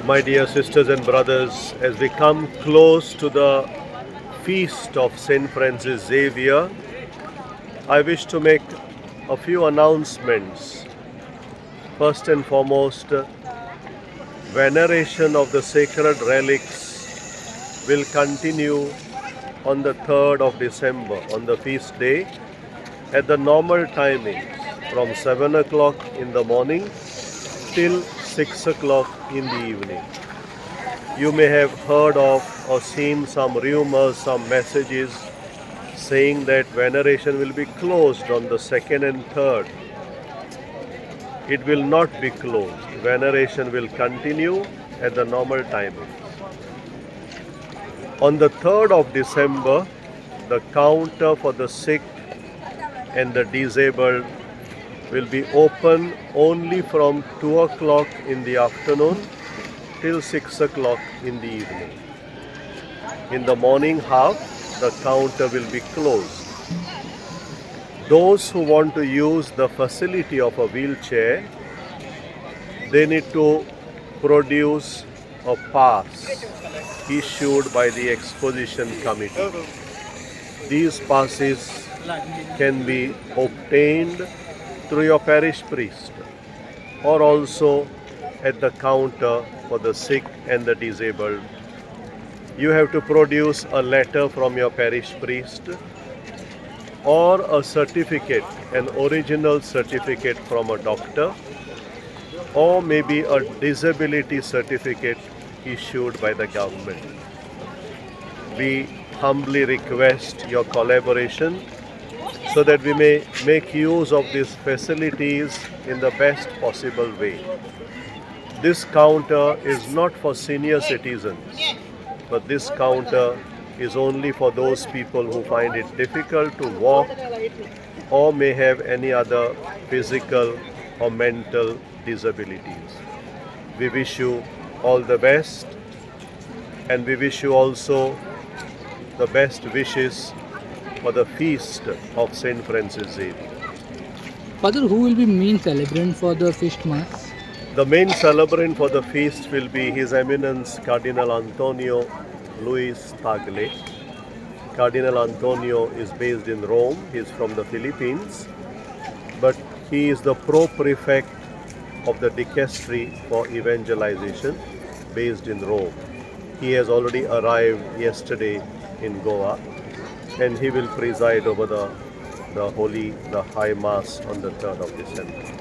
My dear sisters and brothers, as we come close to the feast of Saint Francis Xavier, I wish to make a few announcements. First and foremost, veneration of the sacred relics will continue on the 3rd of December, on the feast day, at the normal timings from 7 o'clock in the morning till 6 o'clock in the evening. You may have heard of or seen some rumors, some messages saying that veneration will be closed on the 2nd and 3rd. It will not be closed. Veneration will continue at the normal timings. On the 3rd of December, the counter for the sick and the disabled will be open only from 2 o'clock in the afternoon till 6 o'clock in the evening. In the morning half, the counter will be closed. Those who want to use the facility of a wheelchair, they need to produce a pass issued by the exposition committee. These passes can be obtained through your parish priest or also at the counter for the sick and the disabled. You have to produce a letter from your parish priest or a certificate, an original certificate from a doctor, or maybe a disability certificate issued by the government. We humbly request your collaboration so that we may make use of these facilities in the best possible way. This counter is not for senior citizens, but this counter is only for those people who find it difficult to walk or may have any other physical or mental disabilities. We wish you all the best, and we wish you also the best wishes for the feast of Saint Francis Xavier. Father, who will be main celebrant for the feast mass? The main celebrant for the feast will be His Eminence Cardinal Antonio Luis Tagle. Cardinal Antonio is based in Rome. He is from the Philippines, but he is the pro-prefect of the Dicastery for Evangelization based in Rome. He has already arrived yesterday in Goa, and he will preside over the High Mass on the 3rd of December.